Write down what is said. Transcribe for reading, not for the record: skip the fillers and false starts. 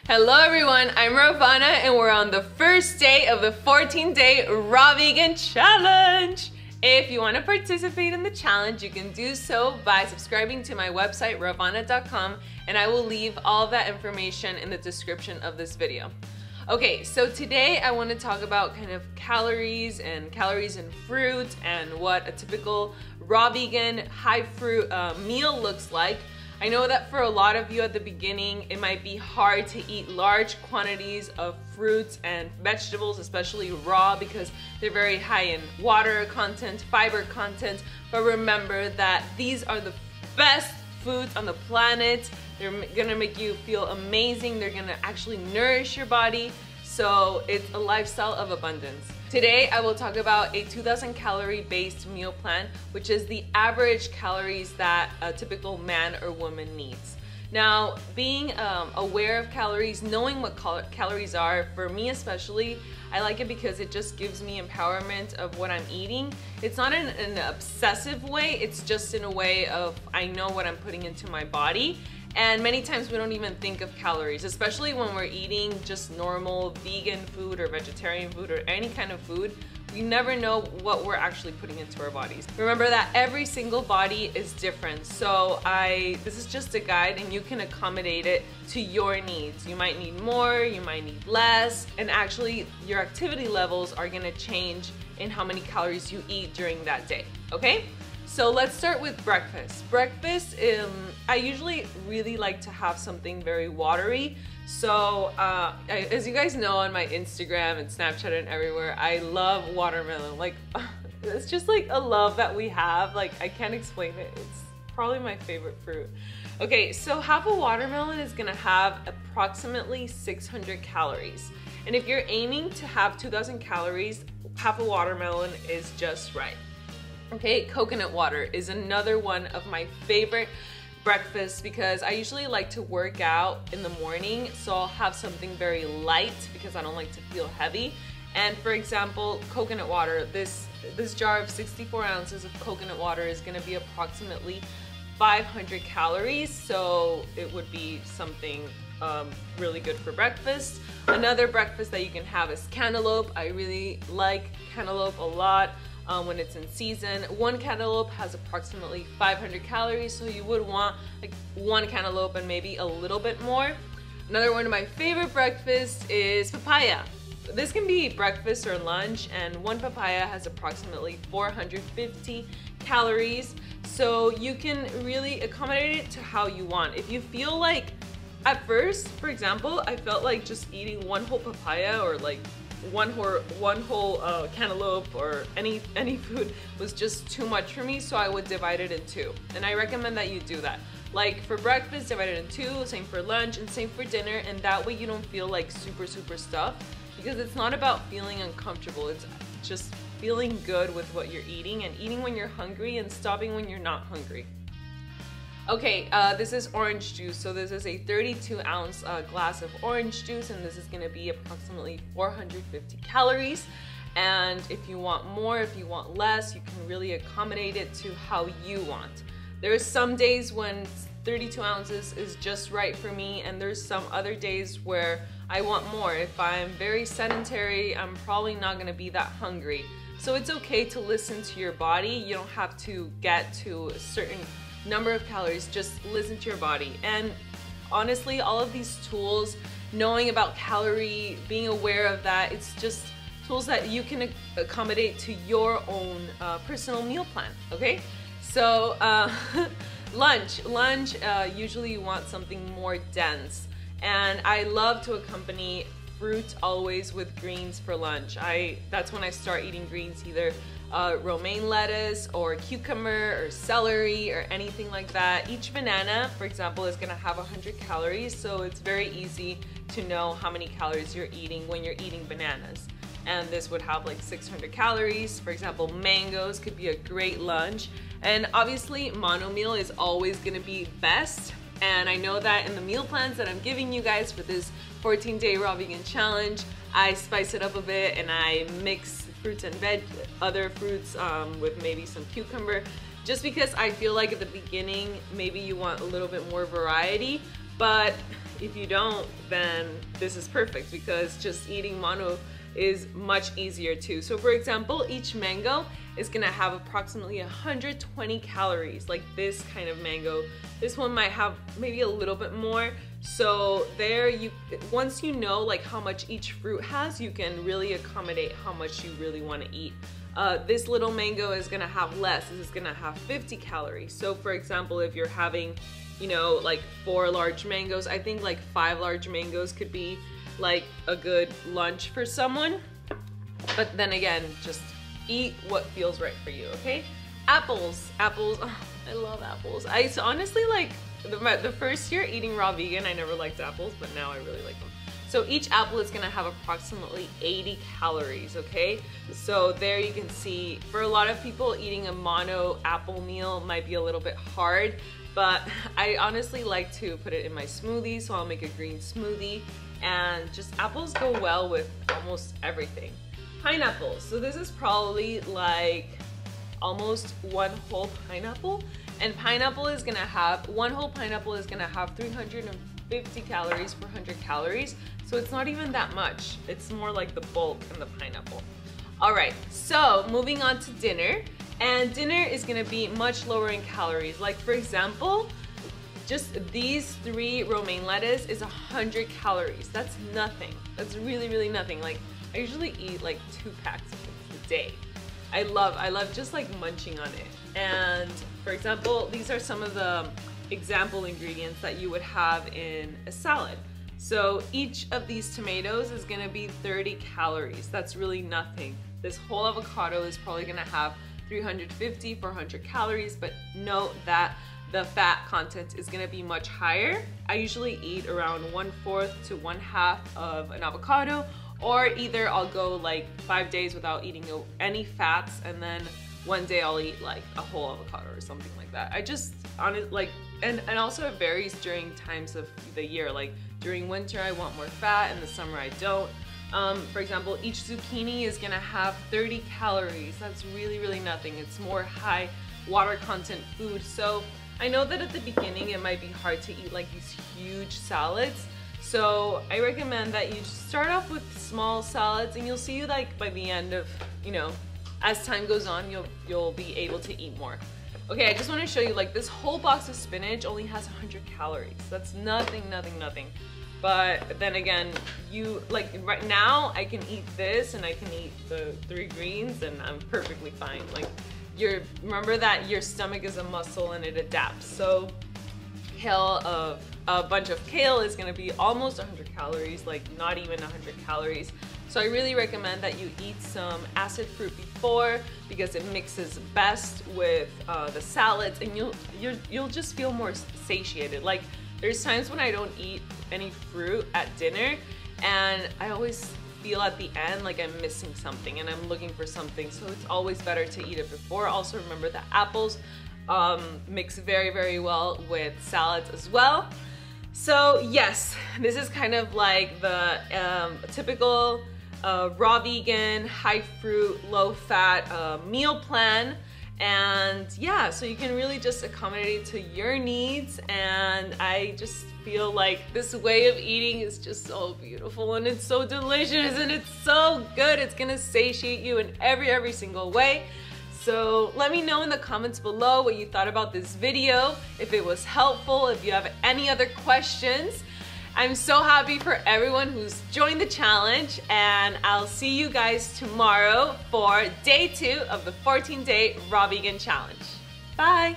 Hello everyone, I'm Rawvana and we're on the first day of the 14-day Raw Vegan Challenge. If you want to participate in the challenge, you can do so by subscribing to my website, RawvanaFit.com, and I will leave all of that information in the description of this video. Okay, so today I want to talk about kind of calories in fruit and what a typical raw vegan high fruit meal looks like. I know that for a lot of you at the beginning, it might be hard to eat large quantities of fruits and vegetables, especially raw, because they're very high in water content, fiber content. But remember that these are the best foods on the planet. They're gonna make you feel amazing. They're gonna actually nourish your body. So it's a lifestyle of abundance. Today I will talk about a 2,000 calorie based meal plan, which is the average calories that a typical man or woman needs. Now, being aware of calories, knowing what calories are, for me especially, I like it because it just gives me empowerment of what I'm eating. It's not in an obsessive way, it's just in a way of I know what I'm putting into my body. And many times we don't even think of calories, especially when we're eating just normal vegan food or vegetarian food or any kind of food. We never know what we're actually putting into our bodies. Remember that every single body is different. So this is just a guide and you can accommodate it to your needs. You might need more, you might need less, and actually your activity levels are gonna change in how many calories you eat during that day, okay? So let's start with breakfast. Breakfast, I usually really like to have something very watery. So as you guys know on my Instagram and Snapchat and everywhere, I love watermelon. Like, it's just like a love that we have. Like, I can't explain it. It's probably my favorite fruit. Okay, so half a watermelon is gonna have approximately 600 calories. And if you're aiming to have 2,000 calories, half a watermelon is just right. Okay, coconut water is another one of my favorite breakfasts because I usually like to work out in the morning, so I'll have something very light because I don't like to feel heavy. And for example, coconut water, this jar of 64 ounces of coconut water is gonna be approximately 500 calories, so it would be something really good for breakfast. Another breakfast that you can have is cantaloupe. I really like cantaloupe a lot. When it's in season. One cantaloupe has approximately 500 calories, so you would want like one cantaloupe and maybe a little bit more. Another one of my favorite breakfasts is papaya. This can be breakfast or lunch, and one papaya has approximately 450 calories, so you can really accommodate it to how you want. If you feel like, at first, for example, I felt like just eating one whole papaya or like one whole cantaloupe or any food was just too much for me, so I would divide it in two. And I recommend that you do that. Like for breakfast, divide it in two, same for lunch, and same for dinner, and that way you don't feel like super stuffed, because it's not about feeling uncomfortable, it's just feeling good with what you're eating and eating when you're hungry and stopping when you're not hungry. Okay, this is orange juice. So this is a 32-ounce glass of orange juice, and this is gonna be approximately 450 calories. And if you want more, if you want less, you can really accommodate it to how you want. There's some days when 32 ounces is just right for me, and there's some other days where I want more. If I'm very sedentary, I'm probably not gonna be that hungry. So it's okay to listen to your body. You don't have to get to a certain number of calories, just listen to your body. And honestly, all of these tools, knowing about calorie, being aware of that, it's just tools that you can accommodate to your own personal meal plan, okay? So lunch, usually you want something more dense, and I love to accompany fruit always with greens for lunch. That's when I start eating greens, either romaine lettuce or cucumber or celery or anything like that. Each banana, for example, is gonna have 100 calories, so it's very easy to know how many calories you're eating when you're eating bananas. And this would have like 600 calories. For example, mangoes could be a great lunch. And obviously, mono meal is always gonna be best. And I know that in the meal plans that I'm giving you guys for this 14-day raw vegan challenge, I spice it up a bit and I mix fruits and other fruits with maybe some cucumber, just because I feel like at the beginning maybe you want a little bit more variety. But if you don't, then this is perfect because just eating mono is much easier too. So for example, each mango is gonna have approximately 120 calories, like this kind of mango. This one might have maybe a little bit more. So there, once you know like how much each fruit has, you can really accommodate how much you really want to eat. This little mango is gonna have less. This is gonna have 50 calories. So for example, if you're having, you know, like 4 large mangoes, I think like 5 large mangoes could be like a good lunch for someone. But then again, just eat what feels right for you, okay? Apples, oh, I love apples. I honestly like the first year eating raw vegan, I never liked apples, but now I really like them. So each apple is gonna have approximately 80 calories, okay? So there you can see, for a lot of people, eating a mono apple meal might be a little bit hard, but I honestly like to put it in my smoothie, so I'll make a green smoothie, and just apples go well with almost everything. Pineapples, so this is probably like almost 1 whole pineapple, and pineapple is gonna have, 1 whole pineapple is gonna have 350 calories per 100 calories, so it's not even that much. It's more like the bulk in the pineapple. All right, so moving on to dinner, and dinner is gonna be much lower in calories. Like for example, just these 3 romaine lettuce is 100 calories. That's nothing. That's really, really nothing. Like I usually eat like 2 packs of it a day. I love just like munching on it. And for example, these are some of the example ingredients that you would have in a salad. So each of these tomatoes is gonna be 30 calories. That's really nothing. This whole avocado is probably gonna have 350, 400 calories, but note that the fat content is gonna be much higher. I usually eat around 1/4 to 1/2 of an avocado, or either I'll go like 5 days without eating any fats, and then one day I'll eat like a whole avocado or something like that. I just, and also it varies during times of the year. Like during winter I want more fat, in the summer I don't. For example, each zucchini is gonna have 30 calories. That's really, really nothing. It's more high water content food. So I know that at the beginning it might be hard to eat like these huge salads. So I recommend that you just start off with small salads, and you'll see like by the end of, you know, as time goes on, you'll be able to eat more. Okay, I just want to show you, like, this whole box of spinach only has 100 calories. That's nothing, nothing, nothing. But then again, you, like, right now I can eat this and I can eat the 3 greens and I'm perfectly fine. Like, remember that your stomach is a muscle and it adapts. So a bunch of kale is gonna be almost 100 calories, like not even 100 calories. So I really recommend that you eat some acid fruit before, because it mixes best with the salads, and you'll just feel more satiated. Like there's times when I don't eat any fruit at dinner, and I always feel at the end like I'm missing something and I'm looking for something. So it's always better to eat it before. Also remember that apples mix very, very well with salads as well. So yes, this is kind of like the typical raw vegan, high fruit, low fat meal plan. And yeah, so you can really just accommodate to your needs. And I just feel like this way of eating is just so beautiful, and it's so delicious, and it's so good. It's gonna satiate you in every single way. So let me know in the comments below what you thought about this video, if it was helpful, if you have any other questions. I'm so happy for everyone who's joined the challenge, and I'll see you guys tomorrow for day 2 of the 14-day raw vegan challenge. Bye.